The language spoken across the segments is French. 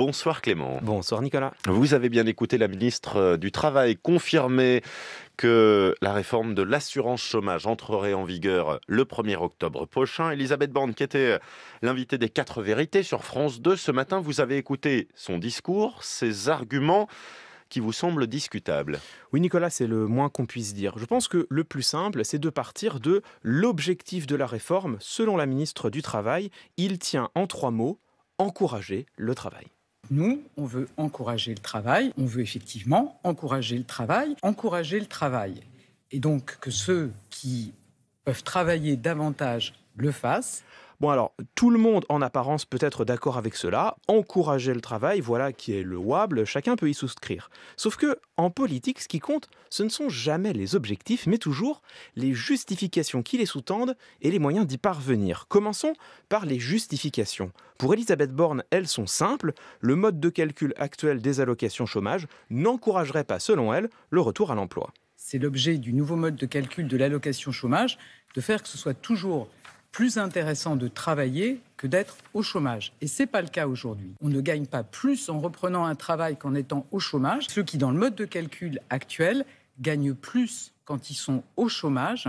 Bonsoir Clément. Bonsoir Nicolas. Vous avez bien écouté la ministre du Travail confirmer que la réforme de l'assurance chômage entrerait en vigueur le 1er octobre prochain. Elisabeth Borne, qui était l'invitée des 4 vérités sur France 2 ce matin, vous avez écouté son discours, ses arguments qui vous semblent discutables. Oui Nicolas, c'est le moins qu'on puisse dire. Je pense que le plus simple, c'est de partir de l'objectif de la réforme. Selon la ministre du Travail, il tient en 3 mots, encourager le travail. Nous, on veut encourager le travail, on veut effectivement encourager le travail. Et donc que ceux qui peuvent travailler davantage le fassent. Bon alors, tout le monde en apparence peut être d'accord avec cela. Encourager le travail, voilà qui est louable, chacun peut y souscrire. Sauf que, en politique, ce qui compte, ce ne sont jamais les objectifs, mais toujours les justifications qui les sous-tendent et les moyens d'y parvenir. Commençons par les justifications. Pour Elisabeth Borne, elles sont simples. Le mode de calcul actuel des allocations chômage n'encouragerait pas, selon elle, le retour à l'emploi. C'est l'objet du nouveau mode de calcul de l'allocation chômage, de faire que ce soit toujours plus intéressant de travailler que d'être au chômage. Et ce n'est pas le cas aujourd'hui. On ne gagne pas plus en reprenant un travail qu'en étant au chômage. Ceux qui, dans le mode de calcul actuel, gagnent plus quand ils sont au chômage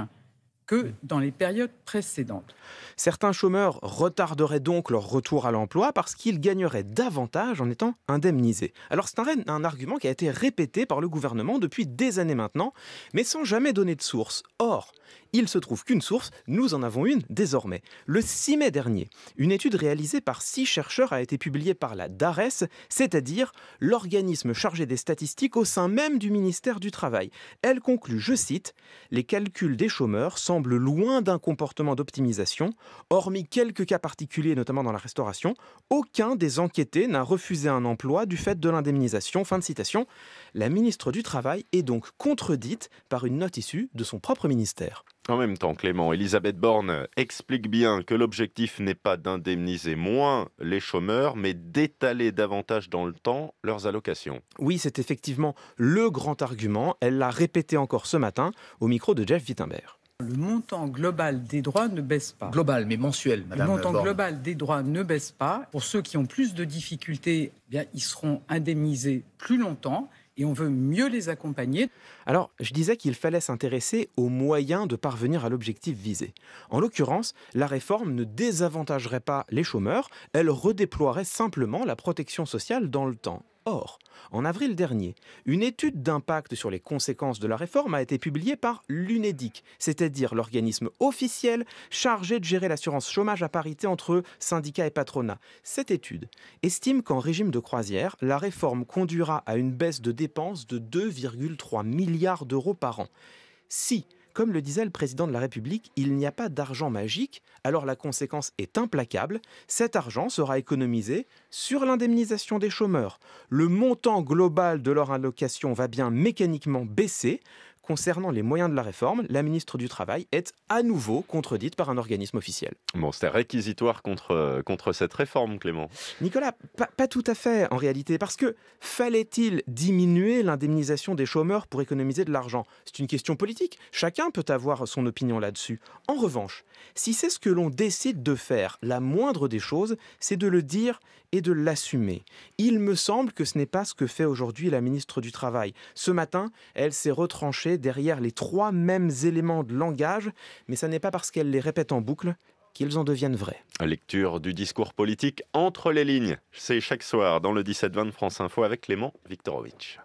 que dans les périodes précédentes. Certains chômeurs retarderaient donc leur retour à l'emploi parce qu'ils gagneraient davantage en étant indemnisés. Alors c'est un argument qui a été répété par le gouvernement depuis des années maintenant, mais sans jamais donner de source. Or, il se trouve qu'une source, nous en avons une désormais. Le 6 mai dernier, une étude réalisée par 6 chercheurs a été publiée par la DARES, c'est-à-dire l'organisme chargé des statistiques au sein même du ministère du Travail. Elle conclut, je cite, « Les calculs des chômeurs semblent loin d'un comportement d'optimisation. Hormis quelques cas particuliers, notamment dans la restauration, aucun des enquêtés n'a refusé un emploi du fait de l'indemnisation. » Fin de citation. La ministre du Travail est donc contredite par une note issue de son propre ministère. En même temps, Clément, Elisabeth Borne explique bien que l'objectif n'est pas d'indemniser moins les chômeurs, mais d'étaler davantage dans le temps leurs allocations. Oui, c'est effectivement le grand argument. Elle l'a répété encore ce matin au micro de Jeff Wittenberg. Le montant global des droits ne baisse pas. Global, mais mensuel, madame Le montant Borne. global des droits ne baisse pas. Pour ceux qui ont plus de difficultés, ils seront indemnisés plus longtemps. Et on veut mieux les accompagner. Alors, je disais qu'il fallait s'intéresser aux moyens de parvenir à l'objectif visé. En l'occurrence, la réforme ne désavantagerait pas les chômeurs, elle redéploierait simplement la protection sociale dans le temps. Or, en avril dernier, une étude d'impact sur les conséquences de la réforme a été publiée par l'UNEDIC, c'est-à-dire l'organisme officiel chargé de gérer l'assurance chômage à parité entre syndicats et patronat. Cette étude estime qu'en régime de croisière, la réforme conduira à une baisse de dépenses de 2,3 milliards d'euros par an. Si, comme le disait le président de la République, il n'y a pas d'argent magique, alors la conséquence est implacable. Cet argent sera économisé sur l'indemnisation des chômeurs. Le montant global de leur allocation va bien mécaniquement baisser. Concernant les moyens de la réforme, la ministre du Travail est à nouveau contredite par un organisme officiel. Bon, c'était réquisitoire contre cette réforme, Clément. Nicolas, pas tout à fait en réalité, parce que fallait-il diminuer l'indemnisation des chômeurs pour économiser de l'argent? C'est une question politique, chacun peut avoir son opinion là-dessus. En revanche, si c'est ce que l'on décide de faire, la moindre des choses, c'est de le dire et de l'assumer. Il me semble que ce n'est pas ce que fait aujourd'hui la ministre du Travail. Ce matin, elle s'est retranchée derrière les 3 mêmes éléments de langage, mais ce n'est pas parce qu'elle les répète en boucle qu'ils en deviennent vrais. Lecture du discours politique entre les lignes. C'est chaque soir dans le 17-20 de France Info avec Clément Viktorovitch.